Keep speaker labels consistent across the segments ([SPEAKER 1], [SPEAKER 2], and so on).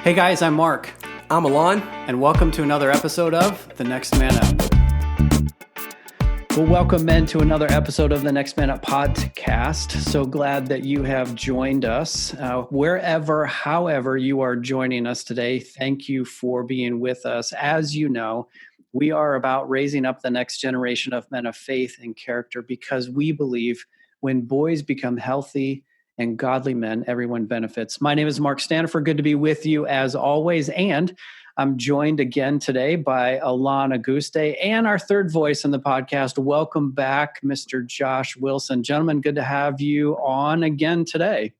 [SPEAKER 1] Hey guys, I'm Mark,
[SPEAKER 2] I'm Alen.
[SPEAKER 1] and welcome to another episode of The Next Man Up. Well, welcome, men, to another episode of the Next Man Up podcast. So glad that you have joined us. Wherever, however you are joining us today, thank you for being with us. As you know, we are about raising up the next generation of men of faith and character because we believe when boys become healthy and godly men, everyone benefits. My name is Mark Stanford. Good to be with you as always. And I'm joined again today by Alen Auguste and our third voice in the podcast. Welcome back, Mr. Josh Wilson. Gentlemen, good to have you on again today.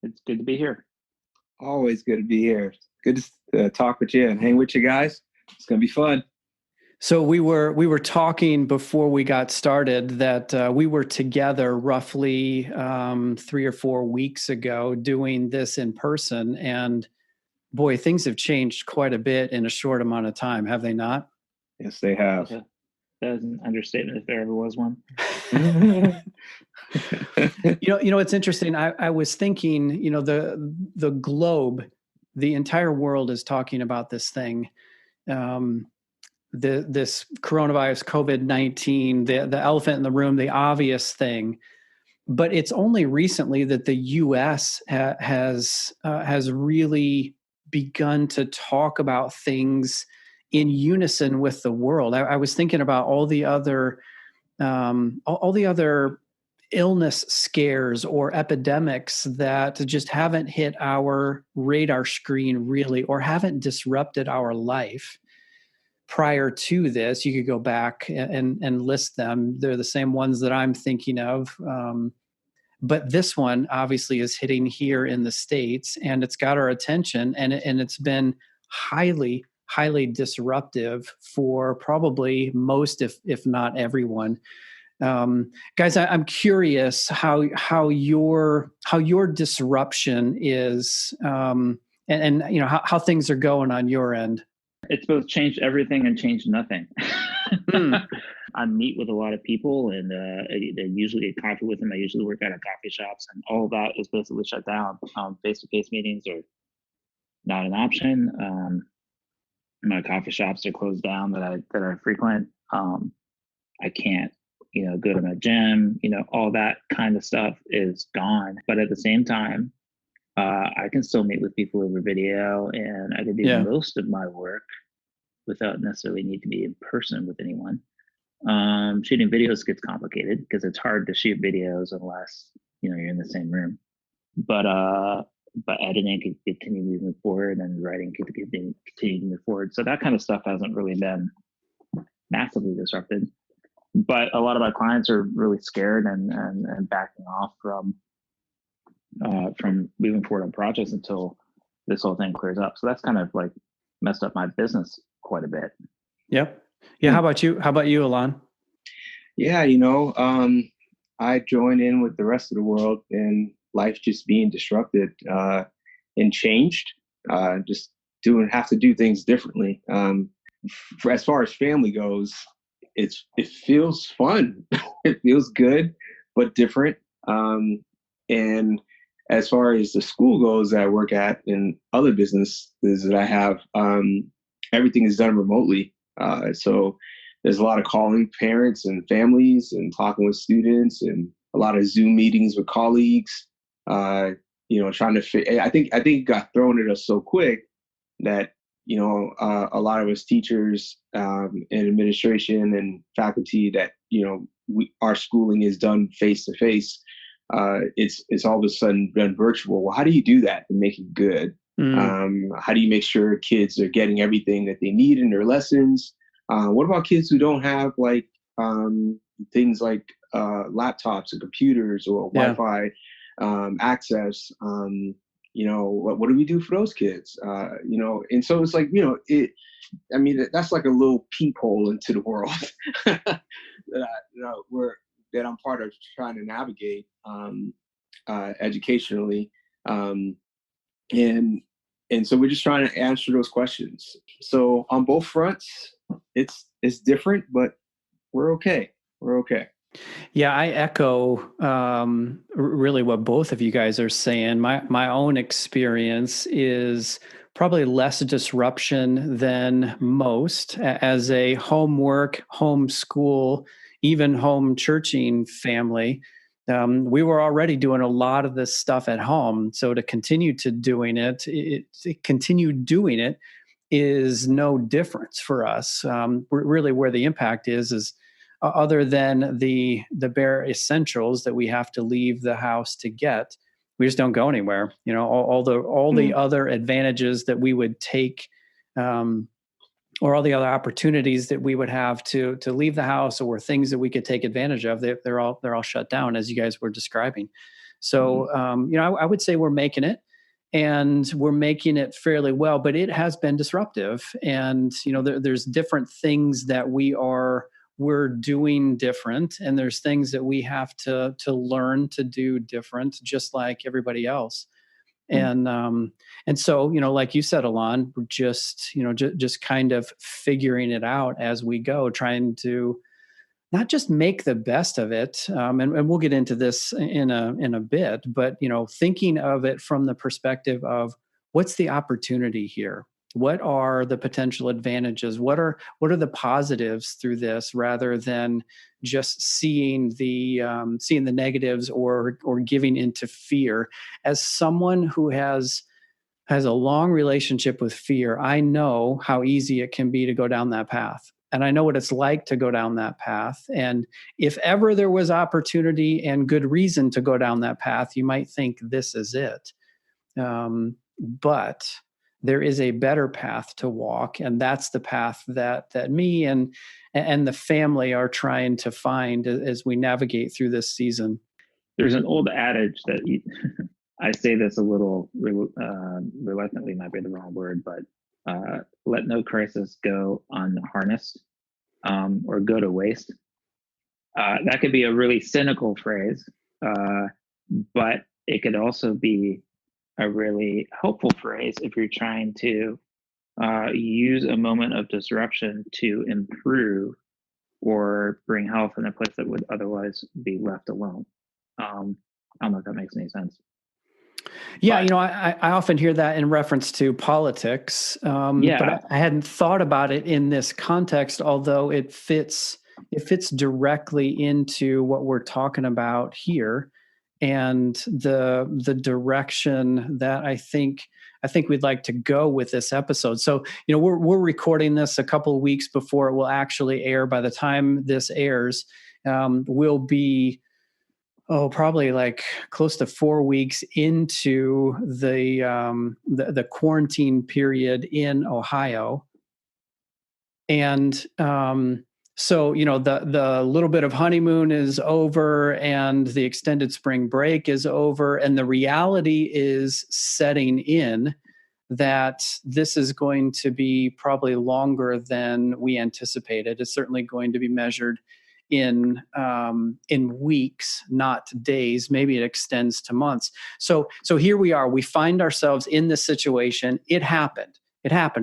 [SPEAKER 3] It's good to be here.
[SPEAKER 2] Always good to be here. Good to talk with you and hang with you guys. It's going to be fun.
[SPEAKER 1] So we were talking before we got started that we were together roughly 3 or 4 weeks ago doing this in person, and boy, things have changed quite a bit in a short amount of time, have they not?
[SPEAKER 2] Yes, they have.
[SPEAKER 3] That is an understatement if there ever was one.
[SPEAKER 1] It's interesting. I was thinking, the globe, the entire world is talking about this thing. This coronavirus, COVID-19, the elephant in the room, the obvious thing. But it's only recently that the U.S. has really begun to talk about things in unison with the world. I was thinking about all the other illness scares or epidemics that just haven't hit our radar screen really, or haven't disrupted our life. Prior to this, you could go back and list them. They're the same ones that I'm thinking of. But this one obviously is hitting here in the States, and it's got our attention, and it's been highly, highly disruptive for probably most, if not everyone. Guys, I'm curious how your disruption is, and how things are going on your end.
[SPEAKER 3] It's both changed everything and changed nothing. I meet with a lot of people, and they usually get coffee with them. I usually work out at coffee shops, and all of that is basically shut down. Face-to-face meetings are not an option. My coffee shops are closed down that I frequent. I can't, go to my gym. All that kind of stuff is gone. But at the same time, I can still meet with people over video, and I can do most of my work without necessarily need to be in person with anyone. Shooting videos gets complicated because it's hard to shoot videos unless you're in the same room. But editing can continue moving forward, and writing can continue to move forward. So that kind of stuff hasn't really been massively disrupted. But a lot of my clients are really scared and backing off from moving forward on projects until this whole thing clears up. So that's kind of like messed up my business quite a bit.
[SPEAKER 1] Yep. Yeah. How about you, Alen?
[SPEAKER 2] Yeah, I join in with the rest of the world and life just being disrupted and changed. Just have to do things differently. As far as family goes, it feels fun. It feels good, but different. And as far as the school goes that I work at and other businesses that I have, everything is done remotely. So there's a lot of calling parents and families and talking with students, and a lot of Zoom meetings with colleagues. Trying to I think it got thrown at us so quick that a lot of us teachers and administration and faculty that our schooling is done face to face. It's all of a sudden done virtual. Well, how do you do that and make it good? How do you make sure kids are getting everything that they need in their lessons? What about kids who don't have things like laptops and computers or Wi-Fi access? What do we do for those kids? And so it's like, that's like a little peephole into the world that I'm part of trying to navigate educationally. And so we're just trying to answer those questions. So on both fronts, it's different, but we're okay. We're okay.
[SPEAKER 1] Yeah, I echo really what both of you guys are saying. My own experience is probably less disruption than most. As a homework, homeschool, even home churching family, we were already doing a lot of this stuff at home. So to continue to continue doing it is no difference for us. Really, where the impact is other than the bare essentials that we have to leave the house to get, we just don't go anywhere. All the other advantages that we would take, or all the other opportunities that we would have to leave the house, or things that we could take advantage of, they're all shut down, as you guys were describing. So I would say we're making it, and we're making it fairly well, but it has been disruptive. And there's different things that we're doing different, and there's things that we have to learn to do different, just like everybody else. And so, like you said, Alen, we're just kind of figuring it out as we go, trying to not just make the best of it. And we'll get into this in a bit, but thinking of it from the perspective of what's the opportunity here? What are the potential advantages? What are the positives through this, rather than just seeing the negatives or giving into fear? As someone who has a long relationship with fear, I know how easy it can be to go down that path. And I know what it's like to go down that path. And if ever there was opportunity and good reason to go down that path, you might think this is it. But there is a better path to walk, and that's the path that me and the family are trying to find as we navigate through this season.
[SPEAKER 3] There's an old adage that I say this a little reluctantly, might be the wrong word, but let no crisis go unharnessed, or go to waste. That could be a really cynical phrase, but it could also be a really helpful phrase if you're trying to use a moment of disruption to improve or bring health in a place that would otherwise be left alone. I don't know if that makes any sense.
[SPEAKER 1] Yeah, I often hear that in reference to politics, but I hadn't thought about it in this context, although it fits directly into what we're talking about here, and the direction that I think we'd like to go with this episode. So, we're recording this a couple of weeks before it will actually air. By the time this airs, we'll be probably like close to 4 weeks into the quarantine period in Ohio. And so, the little bit of honeymoon is over, and the extended spring break is over, and the reality is setting in that this is going to be probably longer than we anticipated. It's certainly going to be measured in weeks, not days. Maybe it extends to months. So here we are. We find ourselves in this situation. It happened.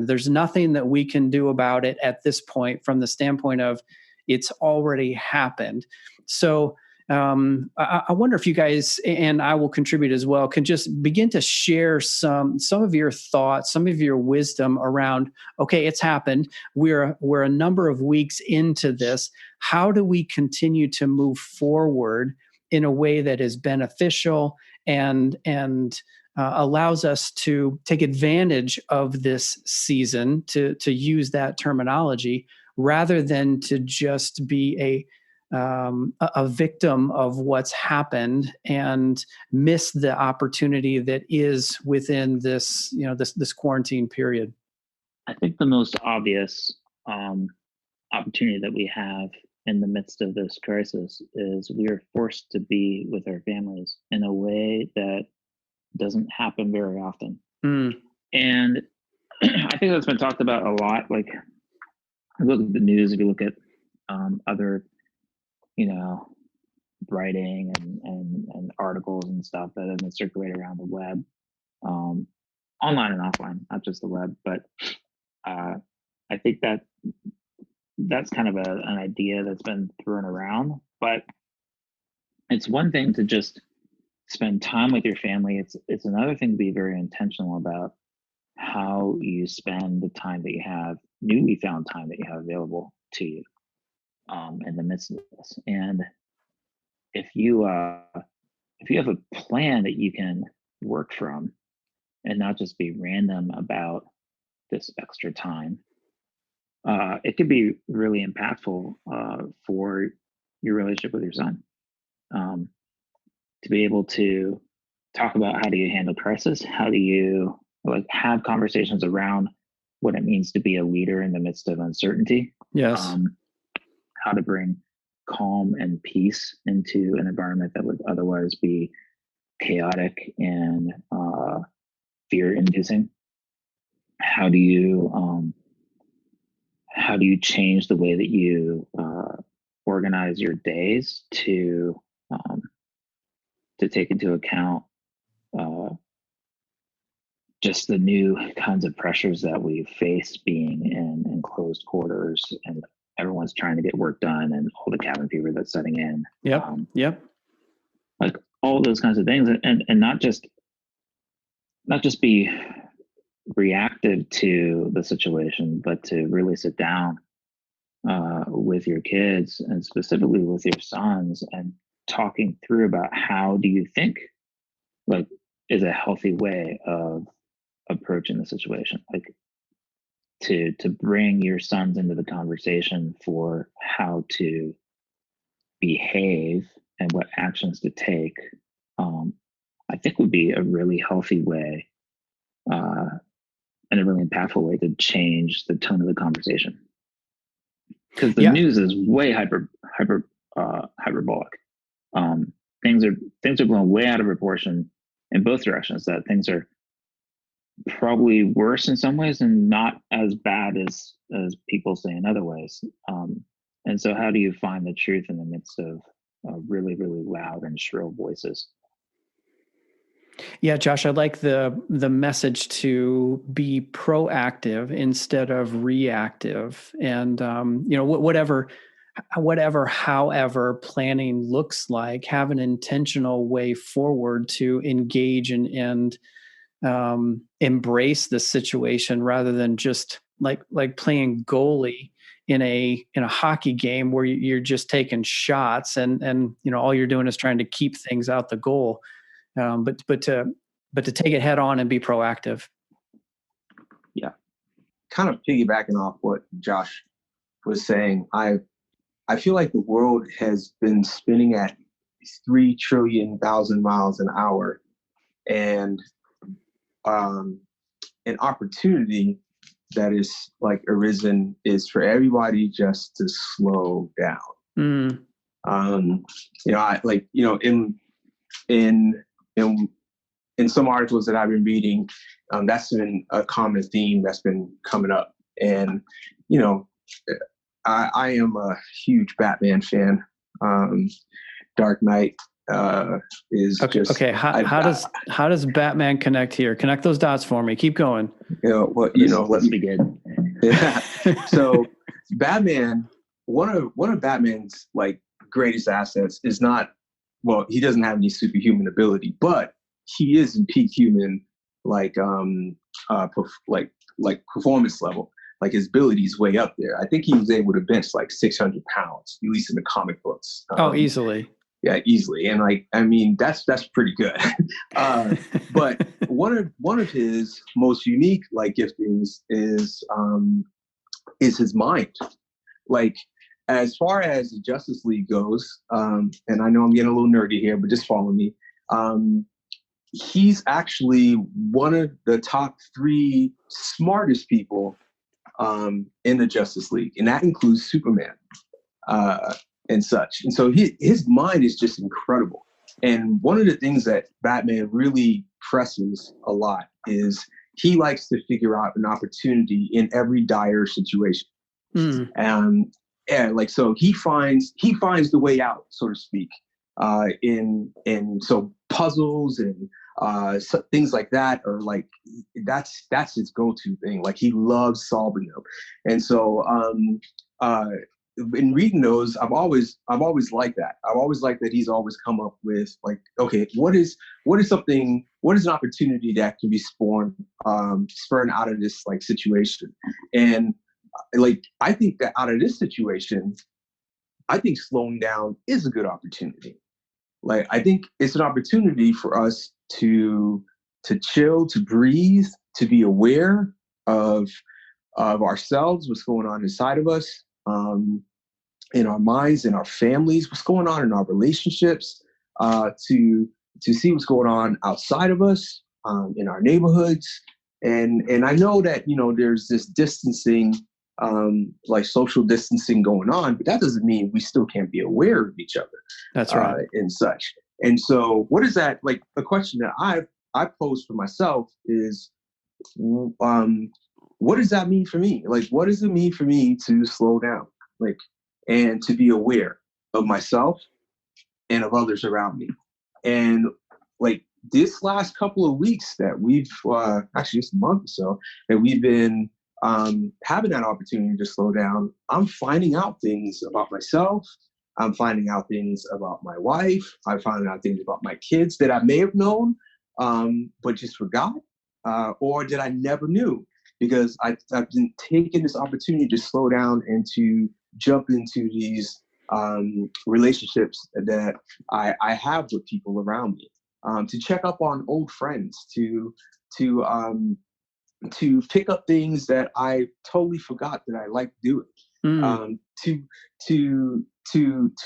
[SPEAKER 1] There's nothing that we can do about it at this point, from the standpoint of it's already happened. So I wonder if you guys, and I will contribute as well, can just begin to share some of your thoughts, some of your wisdom around, okay, it's happened. We're a number of weeks into this. How do we continue to move forward in a way that is beneficial and allows us to take advantage of this season, to use that terminology, rather than to just be a victim of what's happened and miss the opportunity that is within this, this quarantine period?
[SPEAKER 3] I think the most obvious opportunity that we have in the midst of this crisis is we are forced to be with our families in a way that doesn't happen very often. And I think that's been talked about a lot. Like, if you look at the news, if you look at other writing and articles and stuff that have been circulated around the web, online and offline, not just the web. But I think that's kind of an idea that's been thrown around. But it's one thing to just spend time with your family. It's another thing to be very intentional about how you spend the time that you have, newly found time that you have available to you in the midst of this. And if you have a plan that you can work from and not just be random about this extra time, it could be really impactful for your relationship with your son. To be able to talk about how do you handle crisis, how do you like have conversations around what it means to be a leader in the midst of uncertainty.
[SPEAKER 1] Yes.
[SPEAKER 3] How to bring calm and peace into an environment that would otherwise be chaotic and fear-inducing. How do you change the way that you organize your days to take into account just the new kinds of pressures that we face being in enclosed quarters, and everyone's trying to get work done, and all the cabin fever that's setting in.
[SPEAKER 1] Yep.
[SPEAKER 3] Like all those kinds of things, and not just be reactive to the situation, but to really sit down with your kids and specifically with your sons and talking through about how do you think like is a healthy way of approaching the situation, like to bring your sons into the conversation for how to behave and what actions to take. I think would be a really healthy way and a really impactful way to change the tone of the conversation, because the news is way hyperbolic. Things are blown way out of proportion in both directions. That things are probably worse in some ways and not as bad as people say in other ways. And so, how do you find the truth in the midst of really, really loud and shrill voices?
[SPEAKER 1] Yeah, Josh, I like the message to be proactive instead of reactive, and however planning looks like, have an intentional way forward to engage and embrace the situation rather than just like playing goalie in a hockey game where you're just taking shots and all you're doing is trying to keep things out the goal. But to take it head on and be proactive.
[SPEAKER 2] Yeah. Kind of piggybacking off what Josh was saying, I feel like the world has been spinning at 3 trillion thousand miles an hour, and an opportunity that is like arisen is for everybody just to slow down. In some articles that I've been reading, that's been a common theme that's been coming up. And, I am a huge Batman fan. Dark Knight is
[SPEAKER 1] okay. How does Batman connect here? Connect those dots for me. Keep going.
[SPEAKER 3] Let's begin.
[SPEAKER 2] Yeah. So Batman, one of Batman's like greatest assets is not, well, he doesn't have any superhuman ability, but he is in peak human performance level. Like his ability is way up there. I think he was able to bench like 600 pounds, at least in the comic books.
[SPEAKER 1] Easily.
[SPEAKER 2] Yeah, easily. And that's pretty good. But one of his most unique giftings is his mind. Like, as far as the Justice League goes, and I know I'm getting a little nerdy here, but just follow me. He's actually one of the top 3 smartest people in the Justice League, and that includes Superman and such. And so his mind is just incredible. And one of the things that Batman really presses a lot is he likes to figure out an opportunity in every dire situation. So he finds the way out, so to speak, in so puzzles and things like that are like that's his go-to thing. Like he loves solving them. And so in reading those, I've always liked that. I've always liked that he's always come up with like, okay, what is an opportunity that can be spurred out of this like situation. And like, I think that out of this situation, I think slowing down is a good opportunity. Like, I think it's an opportunity for us to chill, to breathe, to be aware of ourselves, what's going on inside of us, in our minds, in our families, what's going on in our relationships, to see what's going on outside of us, in our neighborhoods. And I know that, there's this distancing, like social distancing going on, but that doesn't mean we still can't be aware of each other.
[SPEAKER 1] That's right.
[SPEAKER 2] And such. And so what is that, like, the question that I pose for myself is, what does that mean for me? Like, what does it mean for me to slow down? Like, and to be aware of myself and of others around me. And like this last couple of weeks that we've, actually just a month or so, that we've been having that opportunity to slow down, I'm finding out things about myself. I'm finding out things about my wife. I'm finding out things about my kids that I may have known, but just forgot, or that I never knew, because I've been taking this opportunity to slow down and to jump into these relationships that I have with people around me, to check up on old friends, to pick up things that I totally forgot that I like doing, to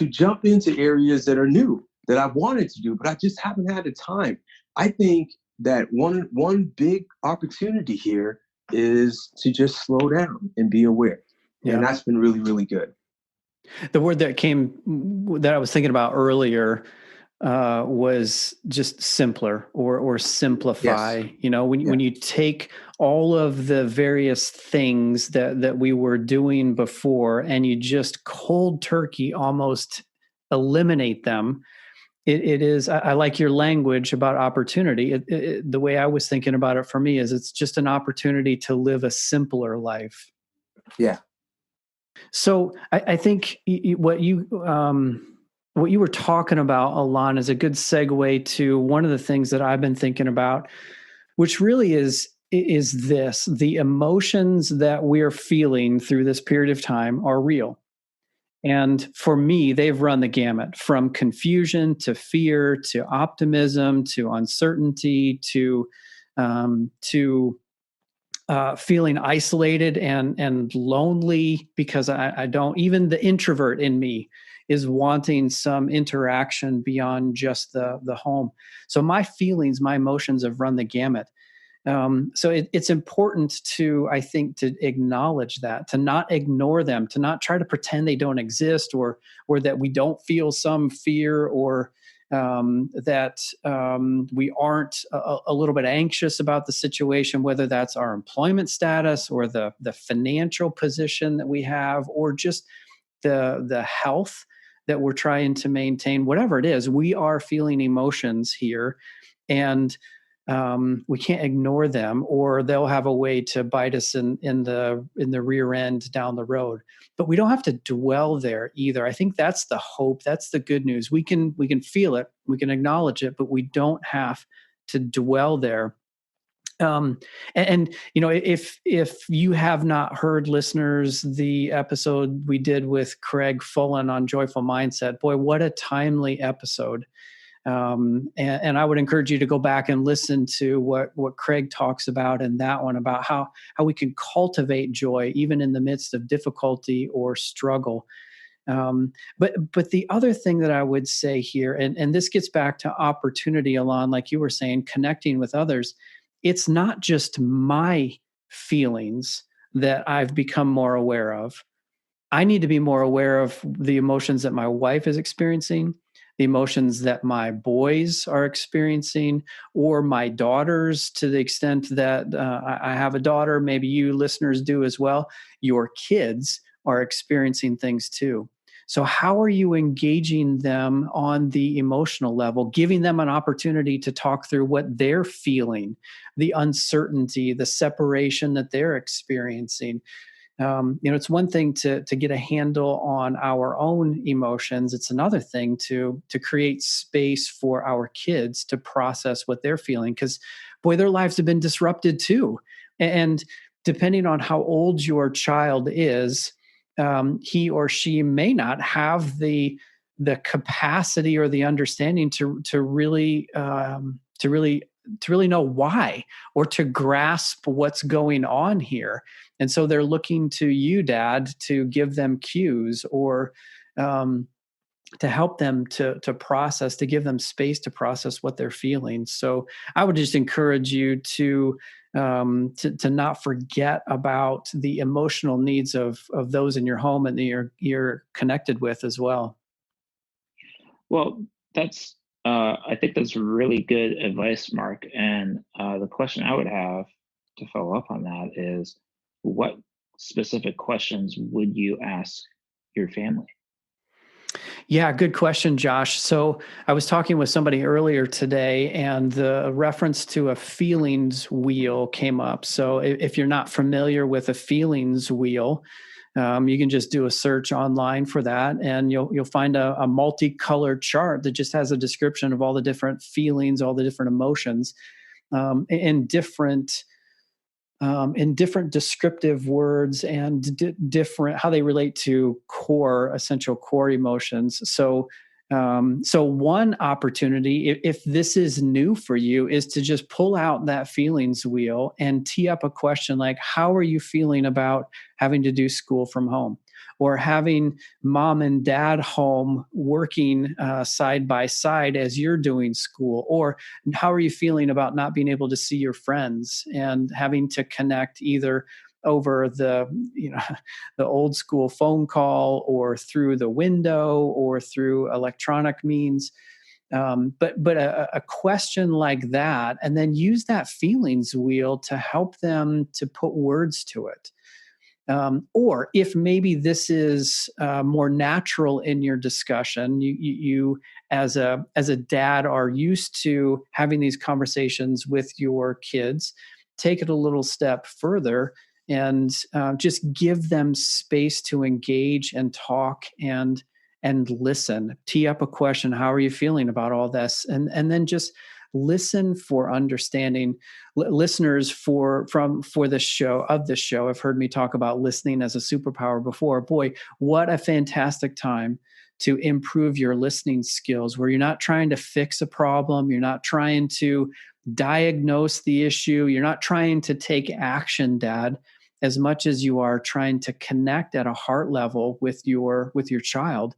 [SPEAKER 2] jump into areas that are new that I wanted to do, but I just haven't had the time. I think that one big opportunity here is to just slow down and be aware. Yeah. And that's been really, really good.
[SPEAKER 1] The word that I was thinking about earlier was just simpler or simplify. Yes. When you take all of the various things that we were doing before and you just cold turkey almost eliminate them, it is, I like your language about opportunity. The way I was thinking about it for me is it's just an opportunity to live a simpler life.
[SPEAKER 2] Yeah.
[SPEAKER 1] So I think what you were talking about, Alen, is a good segue to one of the things that I've been thinking about, which really is this: the emotions that we're feeling through this period of time are real. And for me, they've run the gamut from confusion to fear to optimism to uncertainty to feeling isolated and lonely, because I don't, even the introvert in me is wanting some interaction beyond just the home. So my feelings, my emotions have run the gamut. So it's important I think, to acknowledge that, to not ignore them, to not try to pretend they don't exist, or that we don't feel some fear, or that we aren't a little bit anxious about the situation, whether that's our employment status or the financial position that we have, or just the health that we're trying to maintain. Whatever it is, we are feeling emotions here, and we can't ignore them, or they'll have a way to bite us in the rear end down the road. But we don't have to dwell there either. I think that's the hope. That's the good news. We can feel it. We can acknowledge it, but we don't have to dwell there. If you have not heard, listeners, the episode we did with Craig Fullen on Joyful Mindset, boy, what a timely episode. And I would encourage you to go back and listen to what Craig talks about in that one, about how we can cultivate joy even in the midst of difficulty or struggle. But the other thing that I would say here, and this gets back to opportunity, Alen, like you were saying, connecting with others. It's not just my feelings that I've become more aware of. I need to be more aware of the emotions that my wife is experiencing, the emotions that my boys are experiencing, or my daughters, to the extent that I have a daughter. Maybe you listeners do as well. Your kids are experiencing things too. So how are you engaging them on the emotional level, giving them an opportunity to talk through what they're feeling, the uncertainty, the separation that they're experiencing? It's one thing to get a handle on our own emotions. It's another thing to create space for our kids to process what they're feeling, because boy, their lives have been disrupted too. And depending on how old your child is, he or she may not have the capacity or the understanding to really know why, or to grasp what's going on here. And so they're looking to you, Dad, to give them cues, or to help them to process, to give them space to process what they're feeling. So I would just encourage you to not forget about the emotional needs of those in your home and that you're connected with as well.
[SPEAKER 3] Well, that's I think that's really good advice, Mark. And the question I would have to follow up on that is, what specific questions would you ask your family?
[SPEAKER 1] Yeah, good question, Josh. So I was talking with somebody earlier today, and the reference to a feelings wheel came up. So if you're not familiar with a feelings wheel, you can just do a search online for that, and you'll find a multicolored chart that just has a description of all the different feelings, all the different emotions, in different descriptive words, and different how they relate to essential core emotions. So one opportunity, if this is new for you, is to just pull out that feelings wheel and tee up a question like, how are you feeling about having to do school from home, or having mom and dad home working side by side as you're doing school? Or how are you feeling about not being able to see your friends and having to connect either over the old school phone call, or through the window, or through electronic means? But a question like that, and then use that feelings wheel to help them to put words to it. Or if maybe this is more natural in your discussion, you as a dad are used to having these conversations with your kids, take it a little step further and just give them space to engage and talk and listen. Tee up a question: how are you feeling about all this? And then just listen for understanding. Listeners for this show have heard me talk about listening as a superpower before. Boy, what a fantastic time to improve your listening skills, where you're not trying to fix a problem, you're not trying to diagnose the issue, you're not trying to take action, Dad, as much as you are trying to connect at a heart level with your child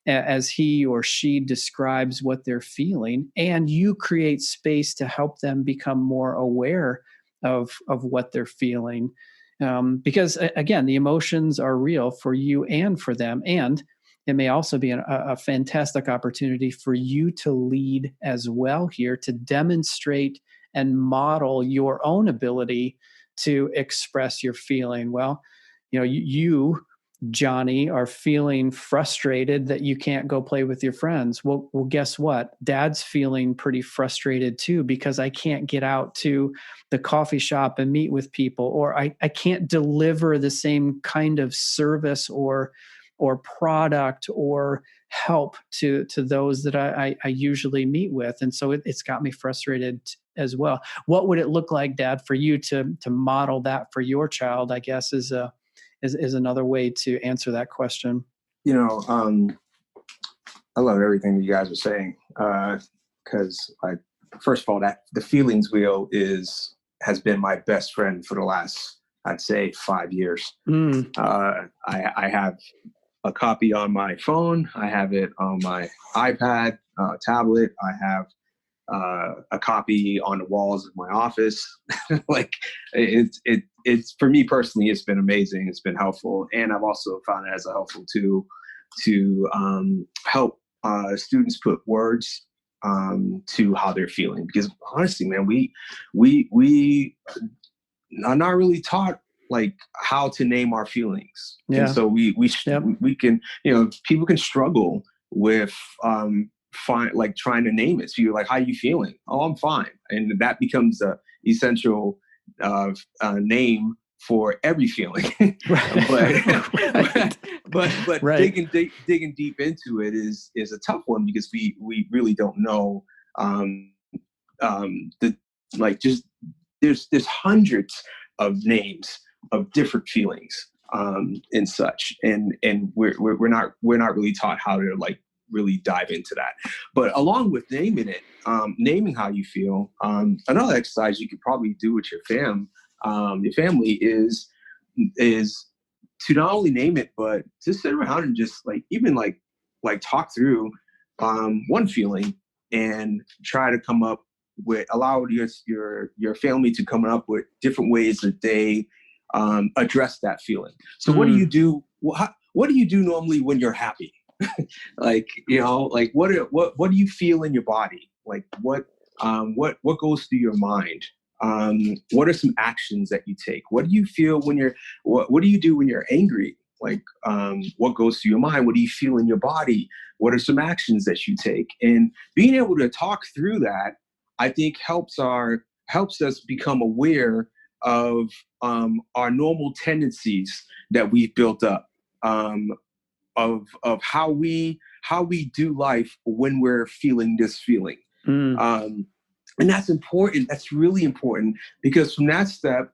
[SPEAKER 1] as he or she describes what they're feeling, and you create space to help them become more aware of what they're feeling. Because again, the emotions are real for you and for them, and it may also be a fantastic opportunity for you to lead as well here, to demonstrate and model your own ability to express your feeling. Well, you Johnny, are feeling frustrated that you can't go play with your friends. Well, guess what? Dad's feeling pretty frustrated too, because I can't get out to the coffee shop and meet with people, or I can't deliver the same kind of service or product or help to those that I usually meet with. And so it's got me frustrated as well. What would it look like, Dad, for you to model that for your child, I guess, is another way to answer that question.
[SPEAKER 2] I love everything that you guys are saying, because first of all, that the feelings wheel has been my best friend for the last, I'd say, 5 years. I have a copy on my phone. I have it on my iPad, tablet. I have a copy on the walls of my office. Like it's for me personally, it's been amazing. It's been helpful. And I've also found it as a helpful tool to help students put words to how they're feeling. Because honestly, man, we are not really taught like how to name our feelings.
[SPEAKER 1] Yeah.
[SPEAKER 2] And so we can, people can struggle with trying to name it. So you're like, how are you feeling? Oh, I'm fine. And that becomes the essential name for every feeling.
[SPEAKER 1] Right.
[SPEAKER 2] but
[SPEAKER 1] Right.
[SPEAKER 2] digging deep into it is a tough one, because we really don't know. There's hundreds of names of different feelings, and such, and we're not really taught how to like really dive into that. But along with naming it, naming how you feel, another exercise you could probably do with your family is to not only name it, but to sit around and just like even like talk through one feeling, and try to come up with, allow your family to come up with different ways that they address that feeling. So what do you do? What do you do normally when you're happy? Like, like what do you feel in your body? Like what goes through your mind? What are some actions that you take? What do you feel when what do you do when you're angry? Like, what goes through your mind? What do you feel in your body? What are some actions that you take? And being able to talk through that, I think helps us become aware of our normal tendencies that we've built up, of how we do life when we're feeling this feeling. And that's important. That's really important, because from that step,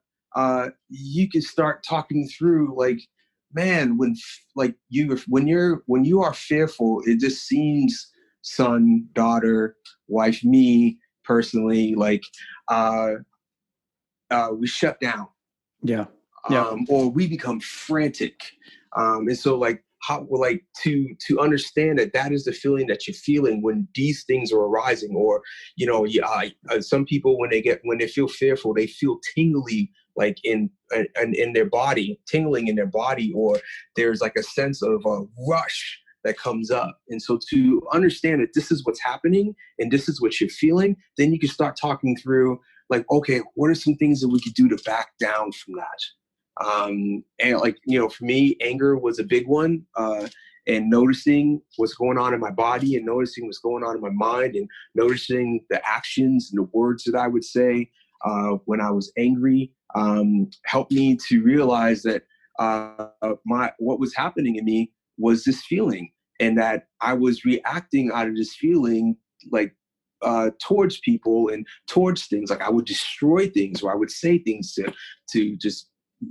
[SPEAKER 2] you can start talking through, like, man, when you are fearful, it just seems, son, daughter, wife, me personally, like, we shut down.
[SPEAKER 1] Yeah.
[SPEAKER 2] Or we become frantic. And so like how like to understand that is the feeling that you're feeling when these things are arising. Or, some people, when they feel fearful, they feel tingly, like in their body, tingling in their body, or there's like a sense of a rush that comes up. And so to understand that this is what's happening and this is what you're feeling, then you can start talking through, like, okay, what are some things that we could do to back down from that? And like, for me, anger was a big one, and noticing what's going on in my body, and noticing what's going on in my mind, and noticing the actions and the words that I would say when I was angry, helped me to realize that what was happening in me was this feeling, and that I was reacting out of this feeling, like, towards people and towards things. Like, I would destroy things, or I would say things to just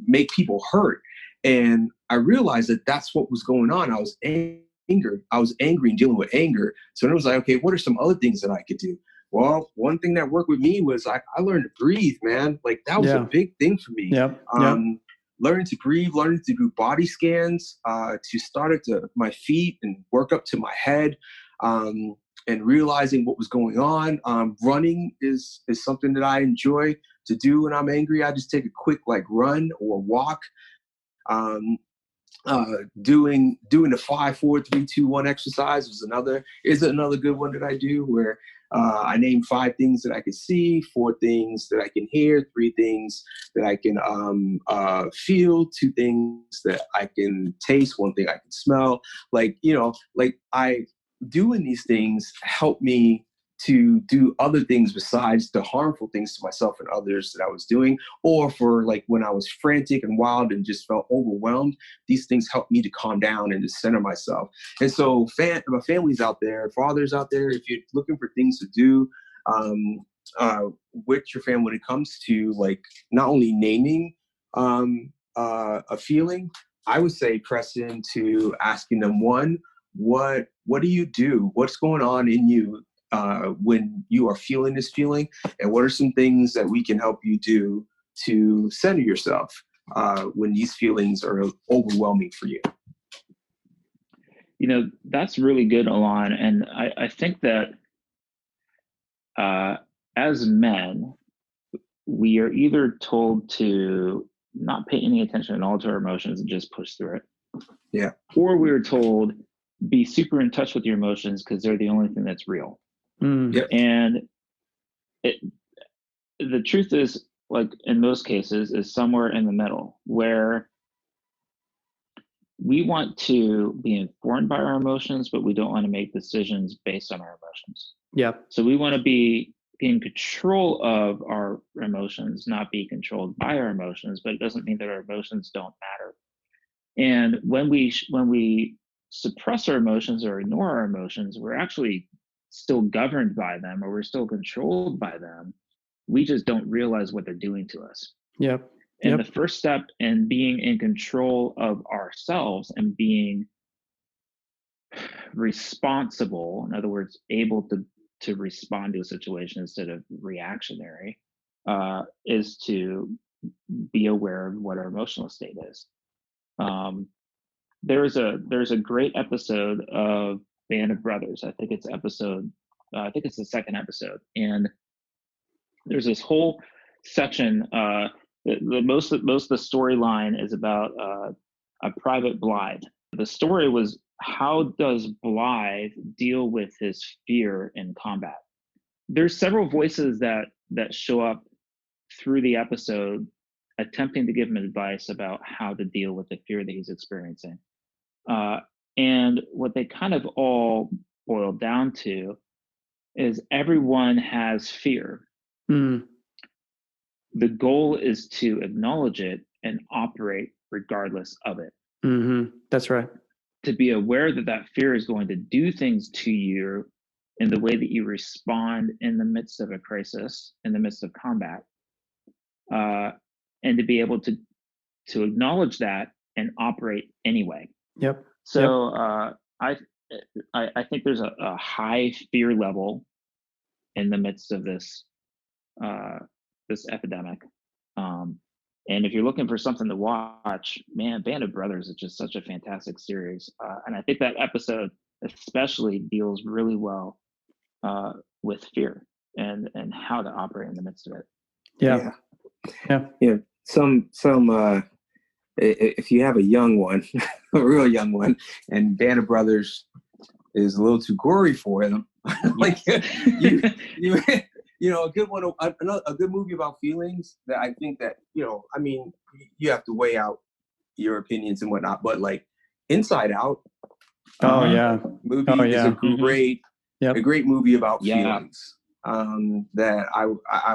[SPEAKER 2] make people hurt. And I realized that that's what was going on. I was angry and dealing with anger. So then it was like, okay, what are some other things that I could do? Well, one thing that worked with me was I learned to breathe, man. Like, that was a big thing for me. Learning to breathe, learning to do body scans, to start at my feet and work up to my head, and realizing what was going on. Running is something that I enjoy to do when I'm angry. I just take a quick run or walk. Doing the 5, 4, 3, 2, 1 exercise is another good one that I do, where I name 5 things that I can see, 4 things that I can hear, 3 things that I can feel, 2 things that I can taste, 1 thing I can smell. Doing these things help me to do other things besides the harmful things to myself and others that I was doing, or for when I was frantic and wild and just felt overwhelmed. These things help me to calm down and to center myself. And so my families out there, fathers out there, if you're looking for things to do with your family when it comes to not only naming a feeling, I would say press into asking them, one, what do you do? What's going on in you when you are feeling this feeling? And what are some things that we can help you do to center yourself when these feelings are overwhelming for you?
[SPEAKER 3] That's really good, Alen. And I think that as men, we are either told to not pay any attention at all to our emotions and just push through it.
[SPEAKER 2] Yeah.
[SPEAKER 3] Or we're told, be super in touch with your emotions because they're the only thing that's real.
[SPEAKER 2] Yep.
[SPEAKER 3] And the truth is, in most cases, is somewhere in the middle, where we want to be informed by our emotions, but we don't want to make decisions based on our emotions.
[SPEAKER 1] Yeah.
[SPEAKER 3] So we want to be in control of our emotions, not be controlled by our emotions, but it doesn't mean that our emotions don't matter. And when we suppress our emotions or ignore our emotions, we're actually still governed by them, or we're still controlled by them. We just don't realize what they're doing to us.
[SPEAKER 1] Yep.
[SPEAKER 3] And the first step in being in control of ourselves and being responsible, in other words, able to respond to a situation instead of reactionary, is to be aware of what our emotional state is. There's a great episode of Band of Brothers. I think it's the second episode, and there's this whole section. Most of the storyline is about a Private Blythe. The story was, how does Blythe deal with his fear in combat? There's several voices that show up through the episode attempting to give him advice about how to deal with the fear that he's experiencing. And what they kind of all boil down to is everyone has fear.
[SPEAKER 1] Mm.
[SPEAKER 3] The goal is to acknowledge it and operate regardless of it.
[SPEAKER 1] Mm-hmm. That's right.
[SPEAKER 3] To be aware that fear is going to do things to you in the way that you respond in the midst of a crisis, in the midst of combat, and to be able to acknowledge that and operate anyway.
[SPEAKER 1] Yep.
[SPEAKER 3] So I think there's a high fear level in the midst of this epidemic. And if you're looking for something to watch, man, Band of Brothers is just such a fantastic series. And I think that episode especially deals really well with fear and how to operate in the midst of it.
[SPEAKER 1] Yeah.
[SPEAKER 2] If you have a young one, a real young one, and Band of Brothers is a little too gory for them, like a good one, a good movie about feelings that I think that, I mean, you have to weigh out your opinions and whatnot, but like Inside Out, movie is a great movie about feelings that I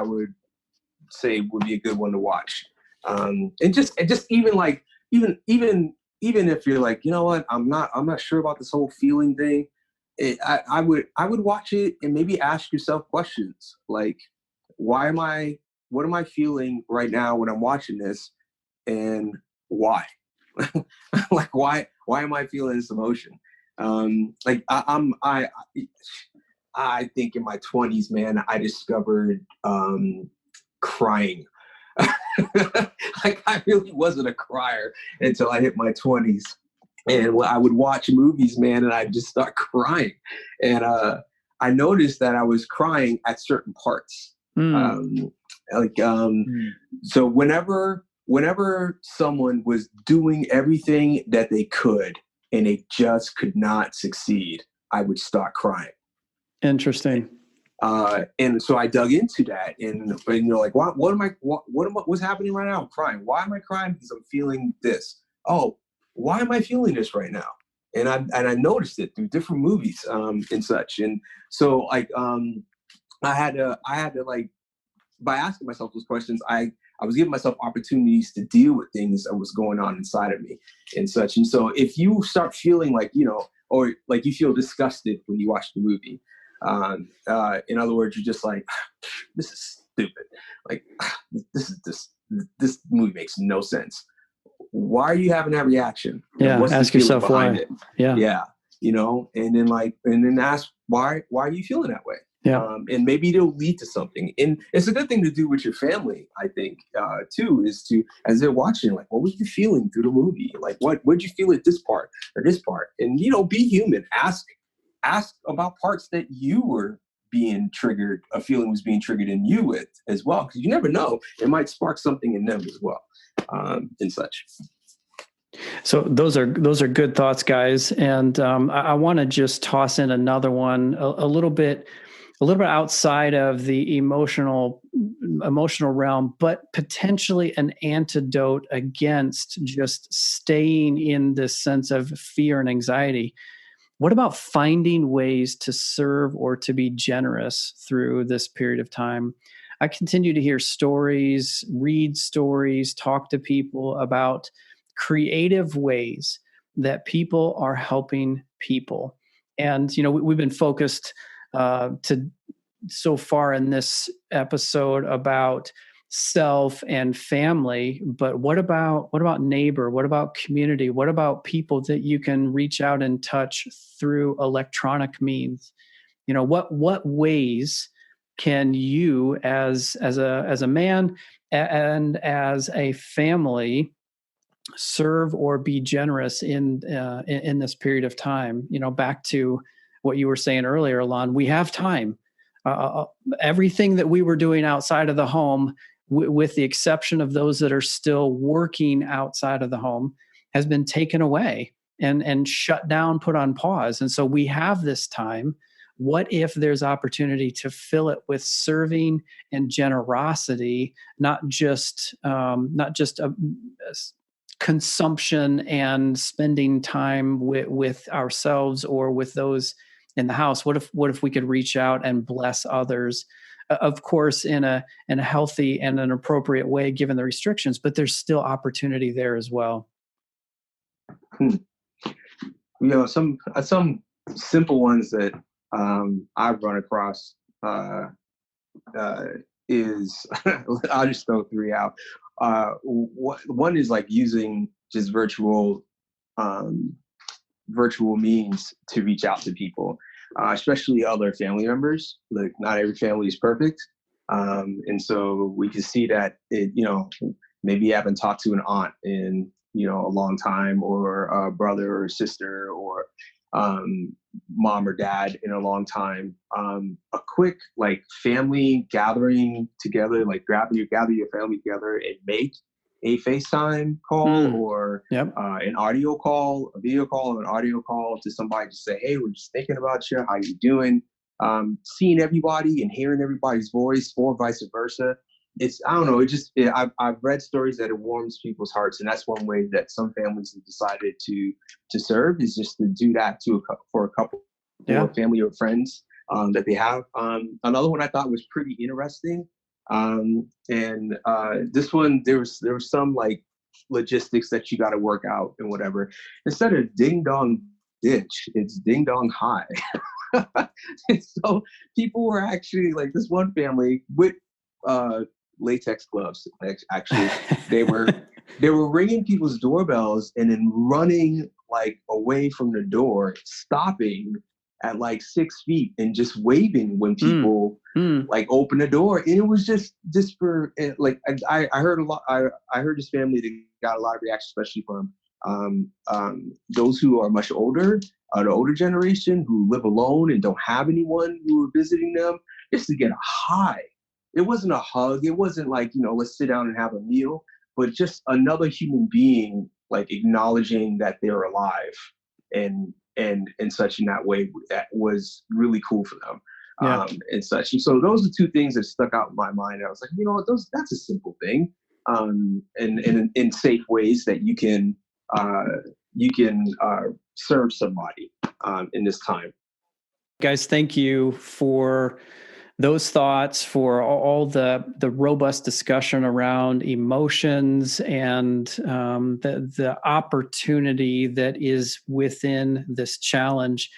[SPEAKER 2] would say would be a good one to watch. And just even if you're like, you know what, I'm not sure about this whole feeling thing. I would watch it and maybe ask yourself questions like, what am I feeling right now when I'm watching this, and why? Like, why am I feeling this emotion? Like I think in my 20s, man, I discovered crying. Like, I really wasn't a crier until I hit my 20s. And I would watch movies, man, and I'd just start crying. And I noticed that I was crying at certain parts. So whenever someone was doing everything that they could and they just could not succeed, I would start crying.
[SPEAKER 1] Interesting.
[SPEAKER 2] And so I dug into that, and like, what's happening right now? I'm crying. Why am I crying? Because I'm feeling this. Oh, why am I feeling this right now? And I noticed it through different movies, and such. And so like, I had to like, by asking myself those questions, I was giving myself opportunities to deal with things that was going on inside of me and such. And so if you start feeling like, or like you feel disgusted when you watch the movie, in other words, you're just like, this is stupid. Like, this movie makes no sense. Why are you having that reaction?
[SPEAKER 1] Yeah. Ask yourself why.
[SPEAKER 2] It? Yeah. And then ask why are you feeling that way?
[SPEAKER 1] Yeah.
[SPEAKER 2] And maybe it'll lead to something. And it's a good thing to do with your family, I think, too, is to, as they're watching, like, what were you feeling through the movie? Like, what did you feel at this part or this part? And, be human. Ask about parts that you were being triggered, a feeling was being triggered in you with as well. Because you never know. It might spark something in them as well, and such.
[SPEAKER 1] So those are good thoughts, guys. And I want to just toss in another one, a little bit outside of the emotional realm, but potentially an antidote against just staying in this sense of fear and anxiety. what about finding ways to serve or to be generous through this period of time? I continue to hear stories, read stories, talk to people about creative ways that people are helping people. And, we've been focused to so far in this episode about self and family, but what about neighbor? What about community? What about people that you can reach out and touch through electronic means? What ways can you as a man and as a family serve or be generous in this period of time? Back to what you were saying earlier, Alen, we have time. Everything that we were doing outside of the home, with the exception of those that are still working outside of the home, has been taken away and shut down, put on pause. And so we have this time. What if there's opportunity to fill it with serving and generosity, not just consumption and spending time with ourselves or with those in the house? What if we could reach out and bless others, of course, in a healthy and an appropriate way, given the restrictions, but there's still opportunity there as well.
[SPEAKER 2] Some simple ones that I've run across is I'll just throw three out. One is like using just virtual means to reach out to people, especially other family members. Like, not every family is perfect. And so we can see that maybe you haven't talked to an aunt in, a long time, or a brother or sister, or mom or dad in a long time. A quick like family gathering together, like gather your family together and make a FaceTime call or an audio call, a video call, an audio call to somebody to say, hey, we're just thinking about you. How you doing? Seeing everybody and hearing everybody's voice, or vice versa. I don't know. I've read stories that it warms people's hearts, and that's one way that some families have decided to serve, is just to do that for a couple or family or friends that they have. Another one I thought was pretty interesting. This one, there was some like logistics that you got to work out and whatever. Instead of ding dong ditch, it's ding dong high. And so people were actually, like, this one family with latex gloves. Actually, they were ringing people's doorbells and then running like away from the door, stopping at like 6 feet and just waving when people like open the door. And it was just for like, I heard a lot. I heard this family that got a lot of reaction, especially from those who are much older, the older generation, who live alone and don't have anyone who are visiting them, just to get a high. It wasn't a hug. It wasn't like, let's sit down and have a meal, but just another human being, like, acknowledging that they're alive and such, in that way, that was really cool for them. And such. And so those are two things that stuck out in my mind. I was like, that's a simple thing. And in safe ways that you can serve somebody in this time.
[SPEAKER 1] Guys, thank you for those thoughts, for all the robust discussion around emotions and the opportunity that is within this challenge,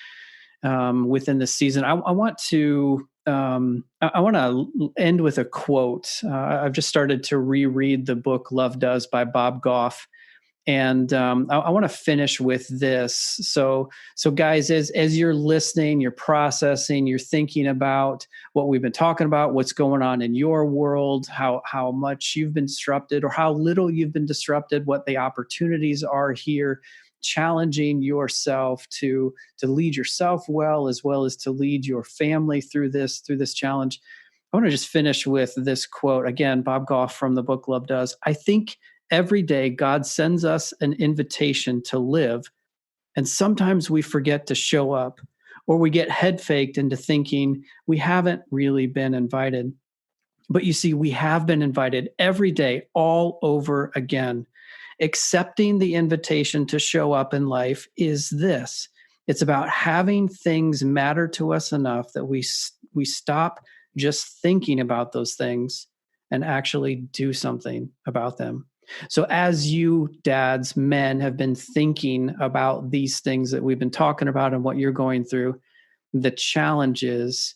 [SPEAKER 1] within this season. I want to end with a quote. I've just started to reread the book Love Does by Bob Goff. And I want to finish with this. So guys, as you're listening, you're processing, you're thinking about what we've been talking about, what's going on in your world, how much you've been disrupted or how little you've been disrupted, what the opportunities are here, challenging yourself to lead yourself well as to lead your family through this challenge. I want to just finish with this quote. Again, Bob Goff from the book Love Does. I think every day God sends us an invitation to live, and sometimes we forget to show up, or we get head faked into thinking we haven't really been invited. But you see, we have been invited every day, all over again. Accepting the invitation to show up in life is this: It's about having things matter to us enough that we stop just thinking about those things and actually do something about them. So as you dads, men, have been thinking about these things that we've been talking about and what you're going through, the challenge is,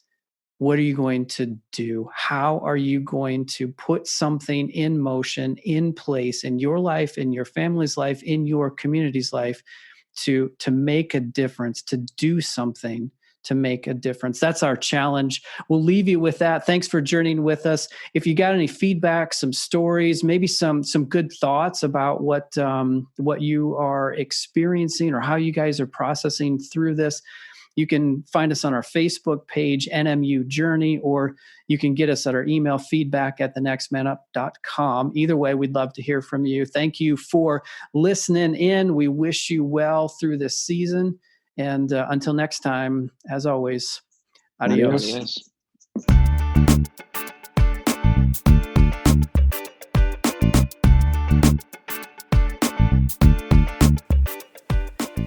[SPEAKER 1] what are you going to do? How are you going to put something in motion, in place, in your life, in your family's life, in your community's life, to make a difference, to do something to make a difference? That's our challenge. We'll leave you with that. Thanks for journeying with us. If you got any feedback, some stories, maybe some good thoughts about what you are experiencing or how you guys are processing through this, you can find us on our Facebook page, NMU Journey, or you can get us at our email, feedback@thenextmanup.com. Either way, we'd love to hear from you. Thank you for listening in. We wish you well through this season. And until next time, as always, adios.
[SPEAKER 3] Adios.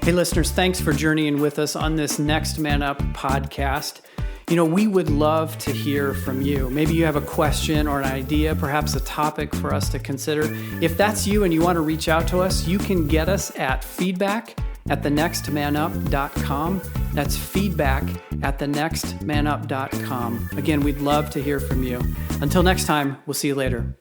[SPEAKER 1] Hey, listeners, thanks for journeying with us on this Next Man Up podcast. We would love to hear from you. Maybe you have a question or an idea, perhaps a topic for us to consider. If that's you and you want to reach out to us, you can get us at feedback@thenextmanup.com. That's feedback@thenextmanup.com. Again, we'd love to hear from you. Until next time, we'll see you later.